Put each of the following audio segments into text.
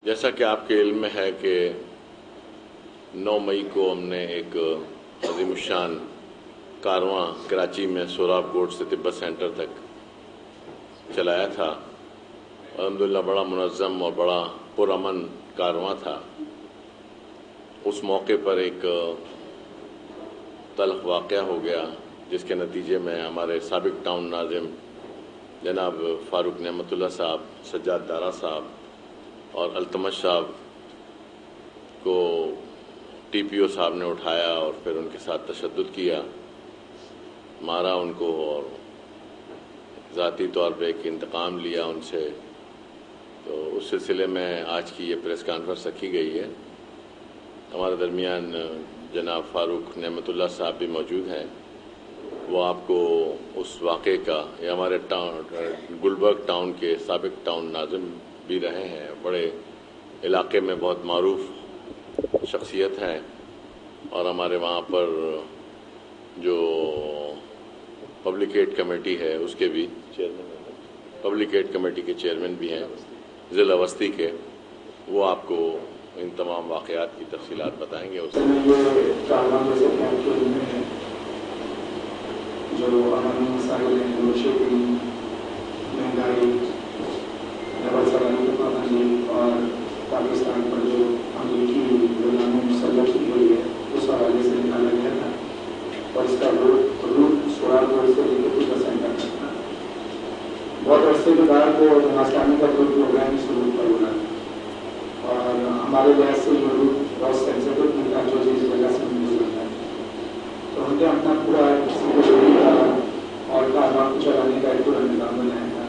جیسا کہ آپ کے علم میں ہے کہ 9 مئی کو ہم نے ایک عظیم الشان کارواں کراچی میں سوراب کوٹ سے تبت سینٹر تک چلایا تھا۔ الحمدللہ بڑا منظم اور بڑا پرامن کارواں تھا۔ اس موقع پر ایک تلخ واقعہ ہو گیا جس کے نتیجے میں ہمارے سابق ٹاؤن ناظم جناب فاروق نعمت اللہ صاحب، سجاد دارا صاحب اور التمش صاحب کو ٹی پی او صاحب نے اٹھایا اور پھر ان کے ساتھ تشدد کیا، مارا ان کو اور ذاتی طور پہ ایک انتقام لیا ان سے۔ تو اس سلسلے میں آج کی یہ پریس کانفرنس رکھی گئی ہے۔ ہمارے درمیان جناب فاروق نعمت اللہ صاحب بھی موجود ہیں، وہ آپ کو اس واقعے کا، یہ ہمارے گلبرگ ٹاؤن کے سابق ٹاؤن ناظم بھی رہے ہیں، بڑے علاقے میں بہت معروف شخصیت ہیں، اور ہمارے وہاں پر جو پبلک ایڈ کمیٹی ہے اس کے بھی چیئرمین، پبلک ایڈ کمیٹی کے چیئرمین بھی ہیں ضلع وسطی کے، وہ آپ کو ان تمام واقعات کی تفصیلات بتائیں گے۔ جو عوامی مسائل ہیں، نوشیدگی، مہنگائی، ڈبل سواری کی پابندی اور پاکستان پر جو امریکی غلامی مسلط کی ہوئی ہے اس حوالے سے نکالا گیا تھا، اور اس کا روٹ سوراب کوٹ سے لے کے تبت سینٹر تک تھا۔ بہت عرصے کے بعد وہ نمازخانی کا کوئی پروگرام اس روٹ پر ہو رہا تھا، اور ہمارے لحاظ سے یہ روٹ بہت سینسیٹیو بھی تھا جو اس جگہ سے گزرتا ہے۔ تو ہم نے اپنا پورا اور کارواں کو چلانے کا ایک پورا نظام بنایا تھا،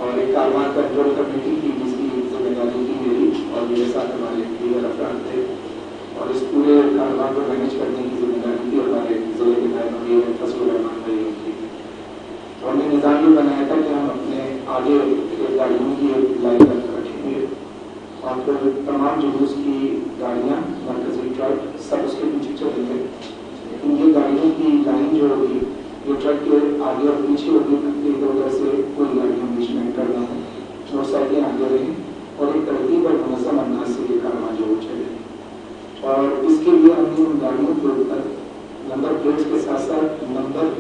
اور ایک کارواں کنٹرول کمیٹی تھی جس کی ذمہ داری کی میری اور میرے ساتھ ہمارے دیگر افراد تھے، اور اس پورے کارواں کو مینیج کرنے کی ذمہ داری تھی ہمارے ضلع کے نائب امیر فضل الرحمان بھائی کی۔ تو ہم نے نظام یہ بنایا تھا کہ ہم اپنے آگے گاڑیوں کی ایک لائن رکھیں گے، اور پھر تمام جلوس کی گاڑیاں مرکزی ٹرک سب اس کے پیچھے چلیں گے، لیکن یہ گاڑیوں کی لائن جو ہوگی یہ ٹرک کے آگے اور پیچھے ہوگی، ادھر ادھر سے کوئی گاڑیاں بیچ میں انٹر نہ ہوں، موٹر سائیکلیں آگے رہیں، اور ایک ترتیب اور منظم انداز سے یہ کارواں جو چلے۔ اور اس کے لیے ہم نے ان گاڑیوں کے اوپر نمبر پلیٹس کے ساتھ ساتھ نمبر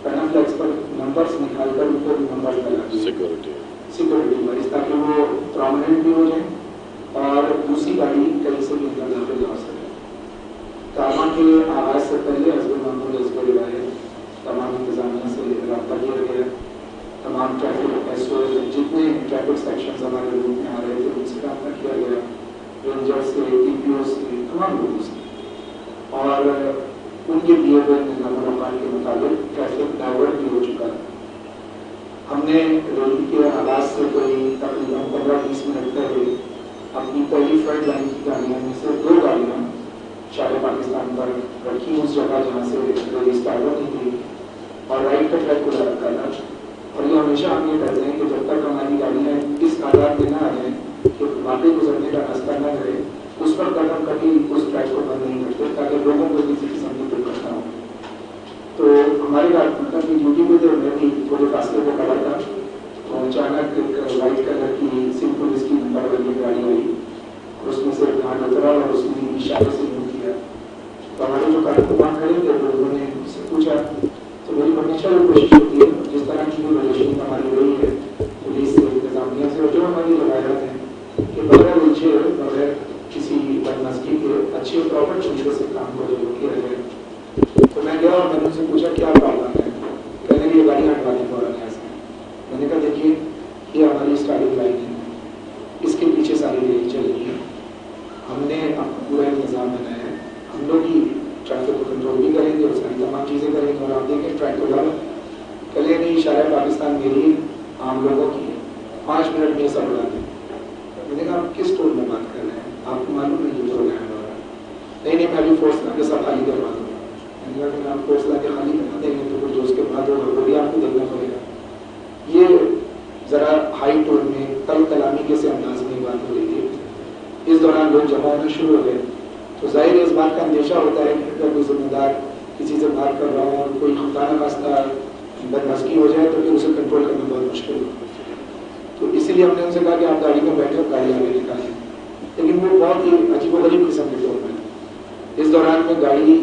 پینافلیکس پر نمبرس نکال کر ان پر نمبر لگا دیے، سیکورٹی وائز، تاکہ وہ پرومیننٹ بھی ہو جائیں اور دوسری گاڑی کہیں سے بھی اندر داخل نہ ہو سکے۔ کارواں کے آغاز سے پہلے حزب محمود حزب روایت تمام انتظامیہ سے رابطہ کیا گیا، تمام ٹریفک ایس او جتنے ٹریفک سیکشنز ہمارے روٹ میں آ رہے تھے ان سے رابطہ کیا گیا، رینجر سے، ٹی پی او سے، تمام لوگوں سے، اور ان کے دیے ہوئے نظام الاوقات کے مطابق ٹریفک ڈائیورٹ بھی ہو چکا ہے۔ ہم نے ریلی کے آغاز سے کوئی تقریباً 15-20 منٹ پہلے اپنی پہلی فرنٹ لائن کی گاڑیوں میں سے 2 گاڑیاں شاہ پاکستان پر رکھی اس جگہ جہاں سے ریلی اسٹارٹ ہونی تھی، اور رائٹ کا ٹریک کھلا رکھا تھا، اور یہ ہمیشہ ہم یہ کہتے ہیں کہ جب تک ہماری گاڑیاں اس تعداد میں نہ آ جائیں کہ واقعی گزرنے کا راستہ نہ کرے، اس وقت تک ہم کبھی اس ٹریک کو بند نہیں کرتے تاکہ لوگوں کو کسی قسم کی دقت نہ ہو۔ تو ہماری مطلب کی ڈیوٹی میں تو میں بھی تھوڑے فاصلے کو کھڑا تھا، تو اچانک ایک وائٹ کلر کی سندھ پولیس کی نمبر والی گاڑی آئی، اور اس میں سے دھیان اترا اور اس نے اشارے سے یوں کیا، تو ہمارے جو کارکنان کھڑے تھے تو انہوں نے مجھ سے پوچھا، تو میری ہمیشہ یہ کوشش ہوتی ہے جس طرح کی بھی ریلیشن ہماری رہی ہے پولیس سے، انتظامیہ سے، اور جو ہماری روایات ہیں کہ بغیر الجھے، بغیر کسی بدمزگی کے اچھے پراپر طریقے سے کام کو جو کیا جائے۔ تو میں گیا اور میں نے ان سے پوچھا کیا پرابلم ہے، کہنے لگے یہ گاڑیاں ہٹوا دیں فوراً یہاں سے۔ میں نے کہا دیکھیے یہ ہماری اسٹارٹنگ لائن ہے، اس کے پیچھے ساری ریلی چل رہی ہے، ہم نے پورا انتظام بنایا ہے، ہم لوگ ہی ٹریفک کو کنٹرول بھی کریں گے اور ساری تمام چیزیں کریں گے، اور آپ دیکھیں ٹریک کو ڈالا کلے نہیں، شارع پاکستان میری عام لوگوں کی ہے، 5 منٹ میں سب اڑا دیں۔ میں نے کہا آپ کس ٹول میں بات کر رہے ہیں، آپ کو معلوم ہے یہ پروگرام ہو رہا ہے؟ نہیں میں ابھی فورس لا کے سب خالی کروا دوں گا۔ میں نے کہا کہ آپ فورس لا کے خالی کروا دیں گے تو پھر جو اس کے بعد ہوگا وہ بھی آپ کو دیکھنا پڑے گا۔ یہ ذرا ہائی ٹون میں کل کلامی کے سے انداز میں بات ہو رہی تھی، اس دوران لوگ جمع ہونا شروع ہو گئے، تو ظاہر ہے اس بات کا اندیشہ ہوتا ہے کہ اگر کوئی ذمہ دار کسی سے بات کر رہا ہوں اور کوئی خدا نخواستہ بدمزگی ہو جائے تو پھر اسے کنٹرول کرنا بہت مشکل ہو۔ تو اسی لیے ہم نے ان سے کہا کہ آپ گاڑی میں بیٹھے اور گاڑی آگے نکالیں، لیکن وہ بہت ہی عجیب و غریب قسم کے ٹون میں. اس دوران میں گاڑی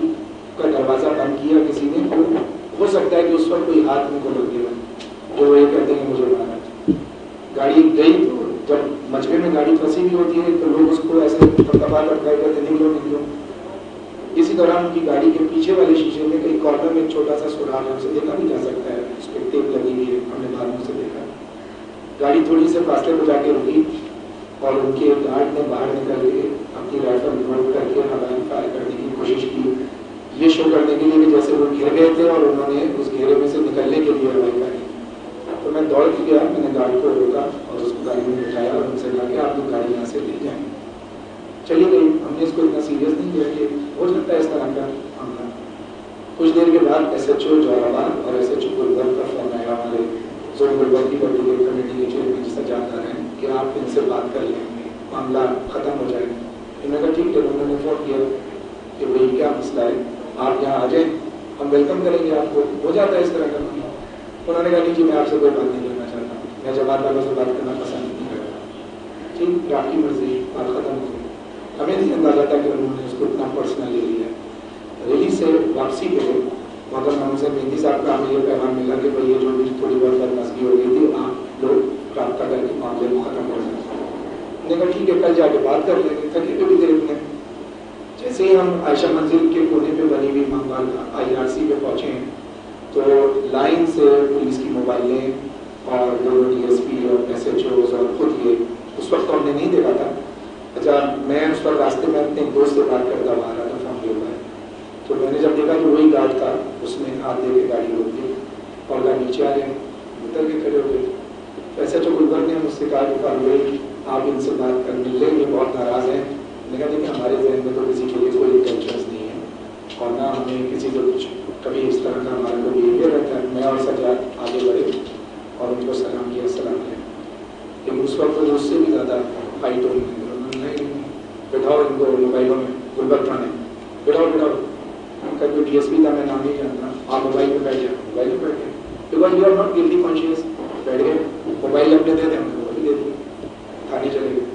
کا دروازہ بند کیا کسی نے. ہو سکتا ہے کہ اس وقت کوئی ہاتھ ان کو لگ گیا جو وہ یہ کہتے ہیں مجھے مارا. گاڑی گئی تو جب مجمے میں گاڑی پھنسی ہوئی ہوتی ہے تو لوگ اس کو ایسے دبا کر ٹرائی کرتے نکلو نکلو. اسی دوران ان کی گاڑی کے پیچھے والے شیشے میں کئی کارنر میں ایک چھوٹا سا سوراخ ہے, اسے دیکھا نہیں جا سکتا ہے, اس پہ ٹیپ لگی ہوئی ہے, ہم نے بعد میں سے دیکھا. گاڑی تھوڑی سے فاصلے پہ جا کے رکی اور ان کے گارڈ نے باہر نکل کے اپنی رائفل لوڈ کر کے ہوائی فائر کرنے کی کوشش کی, یہ شو کرنے کے لیے کہ جیسے وہ گھر گئے تھے اور انہوں نے اس گھیرے میں سے نکلنے کے لیے ہوائی فائر کی. تو میں دوڑ کے گیا, میں نے گاڑی کو روکا اور اس کو گاڑی میں بٹھایا اور ان سے کہا کہ آپ لوگ گاڑی یہاں سے لے جائیں. چلی گئی. ہم نے اس کو اتنا سیریس نہیں کیا کہ ہو سکتا ہے اس طرح کا معاملہ. کچھ دیر کے بعد ایس ایچ او جوہر آباد اور ایس ایچ او گلبرگ کا فون آیا ہمارے زون گلبرگ کی پرٹیکل کمیٹی کے چیئرمین سجاد دار ہیں کہ آپ ان سے بات کر لیں, معاملہ ختم ہو جائے. انہوں نے کہا ٹھیک ہے. انہوں نے فون کیا کہ بھائی کیا مسئلہ ہے, آپ یہاں آ جائیں, ہم ویلکم کریں گے آپ کو. ہو جاتا ہے اس طرح کا معاملہ. انہوں نے کہا نہیں جی میں آپ سے کوئی بات نہیں کرنا چاہتا, میں جماعت والوں سے بات کرنا پسند نہیں کرتا. ٹھیک, آپ کی مرضی, بات ختم ہو گئی. ہمیں نہیں اندازہ تھا کہ انہوں نے اس کو اتنا پرسنل لے لیا. ریلی سے واپسی کے لیے محترم سے مہندی صاحب کا ہمیں یہ پیغام ملا کہ بھائی یہ جو بھی تھوڑی بہت بدمزگی ہو گئی تھی آپ لوگ رابطہ کر کے معاملے کو ختم کر دیں. ہم نے کہا ٹھیک ہے کل جا کے بات کر لیں گے. تھکی تو بھی دیر میں جیسے ہی ہم عائشہ منزل کے کونے پہ بنی ہوئی مانگال IRC پہ پہنچے ہیں تو لائن سے پولیس کی موبائلیں اور دونوں DSP اور SHOs اور خود یہ اس وقت تو ہم نے نہیں دیکھا تھا. اچھا میں اس وقت راستے میں اپنے دوست سے بات کرتا ہوا آ رہا تھا فیملی ہوا ہے, تو میں نے جب دیکھا کہ وہی گارڈ تھا, اس نے ہاتھ دے کے گاڑی روک دی اور کہا نیچے آ گئے, اتر کے کھڑے ہو گئے. ایسے جو گلبرگ نے مجھ سے کہا کہ فاروق آپ ان سے بات کر مل لیں, یہ بہت ناراض ہیں. میں نے کہا دیکھیں ہمارے ذہن میں تو کسی کے لیے کوئی انٹینشنس نہیں ہے اور نہ ہمیں کسی کو کچھ کبھی اس طرح کا ہمارا کو بیہیویئر رہتا ہے. میں اور سجاد آگے بڑھے اور ان کو سلام کیا, السلام علیکم. لیکن اس وقت وہ اس سے بھی زیادہ فائٹ ہو گئی. بٹھاؤ ان کو موبائلوں میں, گلبرگ تھانے بٹھاؤ بٹھاؤ. ان کا جو DSP تھا میں نام نہیں جانتا, آپ موبائل پہ بیٹھ جائیں. موبائل پہ بیٹھ گئے because you are not guilty conscious. بیٹھ گئے, موبائل اپنے دے دیں, ہم نے موبائل دے دی. تھانے چلے گئے.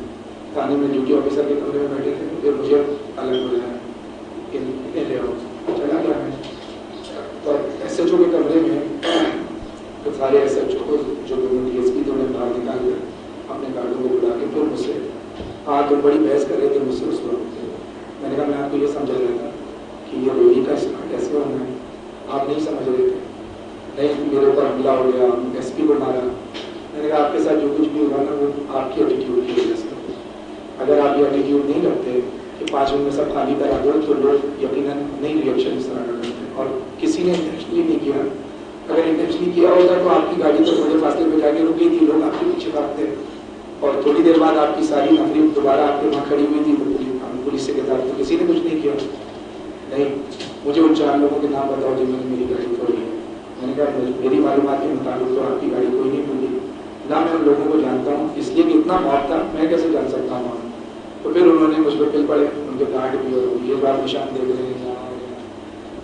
تھانے میں ڈیوٹی آفیسر کے کمرے میں بیٹھے تھے, پھر مجھے الگ ہو جانا کہ لے آؤ. چلا گیا میں تو SHO کے کمرے میں تو سارے SHO جو دونوں DSP دونوں باہر نکال کر اپنے گارڈوں کو بلا کے پھر مجھ سے ہاں تو بڑی بحث کر رہے تھے مجھ سے اس وقت. میں نے کہا میں آپ کو یہ سمجھا رہا تھا کہ یہ ریلی کا اسٹارٹ ایسے ہونا ہے, آپ نہیں سمجھ رہے تھے. نہیں میرے اوپر حملہ ہو گیا, SP کو مارا. میں نے کہا آپ کے ساتھ جو کچھ بھی ہوگا نا وہ آپ کی ایٹیٹیوڈ کی وجہ سے. اگر آپ یہ ایٹیٹیوڈ نہیں رکھتے کہ 5 منٹ میں سب خالی کرا دو تو لوگ یقیناً نہیں ریئیکشن اس طرح کا کرتے. اور کسی نے انٹینشنلی نہیں کیا. اگر انٹینشنلی کیا ہوتا تو آپ کی گاڑی تو تھوڑے فاصلے پہ جا کے رک گئی تھی, لوگ آپ کے پیچھے بھاگتے اور تھوڑی دیر بعد آپ کی ساری نفری دوبارہ آپ کے وہاں کھڑی ہوئی تھی. تو پولیس سے کہتا تو کسی نے کچھ نہیں کیا. نہیں, مجھے ان 4 لوگوں کے نام بتاؤ جنہوں نے میری گاڑی توڑی ہے. میں نے کہا میری معلومات کے مطابق تو آپ کی گاڑی کوئی نہیں توڑی, نہ میں ان لوگوں کو جانتا ہوں, اس لیے کہ اتنا موت تھا میں کیسے جان سکتا ہوں. تو پھر انہوں نے مجھ پہ پل پڑے, ان کے کارڈ بھی اور یہ بات نشان دیکھ رہے ہیں.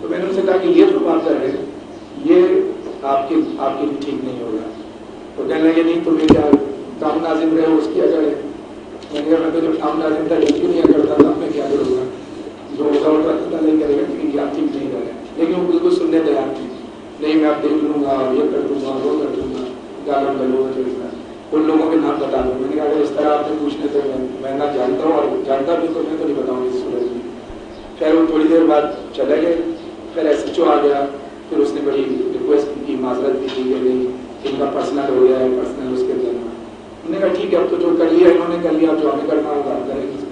تو میں نے ان سے کہا کہ یہ جو بات کر رہے ہیں یہ آپ کے لیے ٹھیک نہیں ہوگا. تو کہنے لگے نہیں تمہیں کیا ٹاؤن ناظم رہے ہو اس کی اجڑ ہے. میں نے کہا میں تو جب ٹاؤن ناظم تھا ڈیوٹی نہیں کرتا تھا, میں کیا کروں گا, جو ہوگا وہ پتہ نہیں کرے گا کیونکہ کیا ٹھیک نہیں رہے. لیکن وہ بالکل سننے تیار تھی. نہیں میں آپ دیکھ لوں گا, یہ کر دوں گا, وہ کر دوں گا, گالم گلو ان لوگوں کے نام بتا دوں. میں نے کہا اگر اس طرح آپ نے پوچھنے تو میں نہ جانتا ہوں اور جانتا بھی تو میں تو نہیں بتاؤں اس صورت میں. خیر وہ تھوڑی دیر بعد چلے گئے. پھر SHO آ گیا. پھر اس نے بڑی ریکویسٹ کی, معذرت بھی کی کہ نہیں ان کا پرسنل ہو گیا ہے, پرسنل اس کے اندر. ہم نے کہا ٹھیک ہے اب تو جو کر لیا انہوں نے کر لیا, جو ہمیں کرنا ہوگا ہم کریں گے.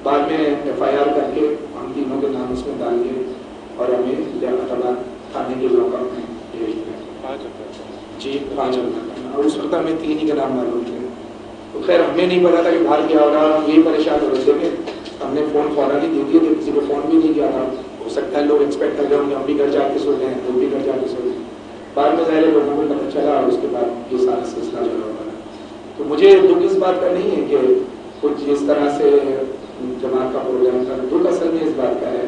بعد میں FIR کر کے ہم تینوں کے نام اس میں ڈال دیے اور ہمیں لیاقت آباد تھانے کے لاکر میں بھیج دیا. جی 5 ہفتہ. اور اس وقت ہمیں 3 ہی کے نام معلوم تھے. تو خیر ہمیں نہیں پتا تھا کہ باہر کیا ہوگا, ہم یہی پریشان ہو رہے تھے کہ ہم نے فون فوراً ہی دے دیے تھے, کسی کو فون بھی نہیں کیا تھا. ہو سکتا ہے لوگ ایکسپیکٹ کر رہے ہوں گے ہم بھی گھر جا کے سو جائیں, لوگ بھی گھر جا کے سو جائیں. بعد میں ظاہر لوگوں کو پتہ چلا اور اس کے بعد یہ سارا سلسلہ جو ہوا. تو مجھے دکھ اس بات کا نہیں ہے کہ کچھ جس طرح سے جماعت کا پروگرام تھا, دکھ اصل میں اس بات کا ہے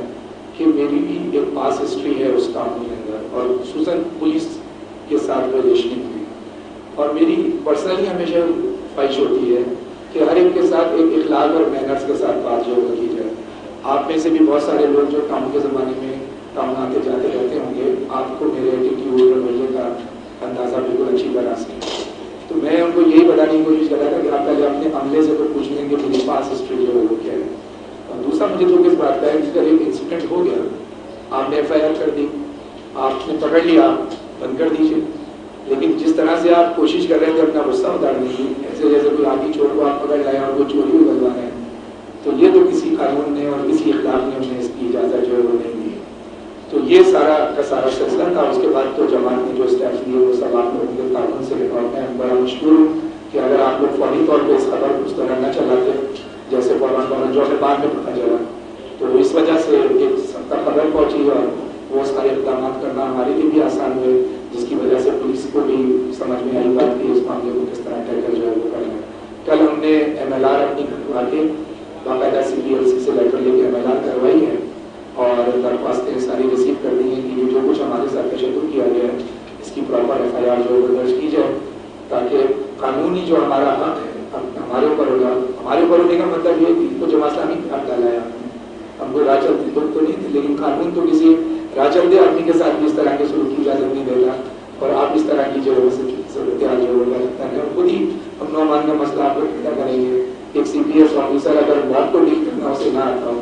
کہ میری بھی ایک پاس ہسٹری ہے اس کام کے اندر اور خصوصاً پولیس کے ساتھ ریلیشن ہوئی. اور میری پرسنلی ہمیشہ خواہش ہوتی ہے کہ ہر ایک کے ساتھ ایک اخلاق اور مینرز کے ساتھ بات جو کی جائے. آپ میں سے بھی بہت سارے لوگ جو ٹاؤن کے زمانے میں ٹاؤن آتے جاتے رہتے ہوں گے, آپ کو میرے ایٹیٹیوڈ اور رویے کا اندازہ بالکل اچھی طرح سے. تو میں ان کو یہی بتانے کی کوشش کر رہا تھا کہ آپ پہلے اپنے عملے سے تو پوچھ لیں کہ میری پاس ہسٹری جو ہے وہ کیا ہے. اور دوسرا مجھے تو کس بات کا ہے کہ ایک انسیڈنٹ ہو گیا, آپ نے ایف آئی آر کر دی, آپ نے پکڑ لیا, بند کر دیجیے. لیکن جس طرح سے آپ کوشش کر رہے تھے اپنا غصہ اتارنے کی, ایسے جیسے کوئی آدھی چور کو آپ پکڑ لائیں اور وہ چوری بھی کروا رہے ہیں, تو یہ تو کسی قانون نے اور کسی اخلاق نے انہیں اس کی اجازت جو ہے وہ نہیں دی. تو یہ سارا کا سارا سلسلہ تھا. اس کے بعد تو جماعت نے جو اسٹیپس لیے وہ سب آپ لوگوں کے تعاون سے لکھا. میں بڑا مشکور ہوں کہ اگر آپ لوگ فوری طور پہ اس خبر کو اس طرح نہ چلاتے جیسے فوراً جو ہمیں بعد میں پتہ چلا, تو اس وجہ سے ایک سب خبر پہنچی اور وہ سارے اقدامات کرنا ہمارے لیے بھی آسان ہوئے, جس کی وجہ سے پولیس کو بھی سمجھ میں آئی بات کہ اس معاملے کو کس طرح ٹیکل جو ہے وہ کرنا. کل ہم نے ایم ایل آر اپنی کروا کے باقاعدہ سی پی ایل سی سے لیٹر لے کے ایم ایل آر کروائی ہے اور درخواستیں ساری ریسیو کر دی ہیں کہ یہ جو کچھ ہمارے ساتھ تشدد کیا گیا ہے اس کی پراپر ایف آئی آر جو ہے درج کی جائے, تاکہ قانونی جو ہمارا حق ہے ہمارے اوپر ہوگا. ہمارے اوپر ہونے کا مطلب یہ کہ کو جماعت اسلامی حق ڈالا ہے. ہم کو راہ چلتے لوگ تو نہیں تھے, لیکن قانون تو کسی راہ چلتے آدمی کے ساتھ بھی اس طرح کے سلوک کی اجازت نہیں دیتا, اور آپ اس طرح کی جو صورتحال جو ہوگا لگتا ہے خود ہی امن و امان کا مسئلہ آپ کو پیدا کریں گے. ایک سی پی ایس آفیسر اگر موت کو ڈیل کرنا اسے نہ آتا ہو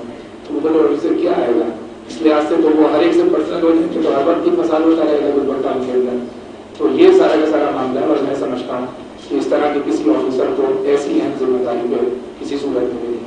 تو وہ بڑے آفیسر کیا آئے گا. اس لحاظ سے تو وہ ہر ایک سے پرسنل ہو جائیں تو ہر وقت ہی فساد ہوتا رہے گا گلبرگ ٹاؤن کے اندر. تو یہ سارا کا سارا معاملہ ہے, اور میں سمجھتا ہوں کہ اس طرح کے کسی آفیسر کو ایسی اہم ذمہ داری پہ کسی صورت میں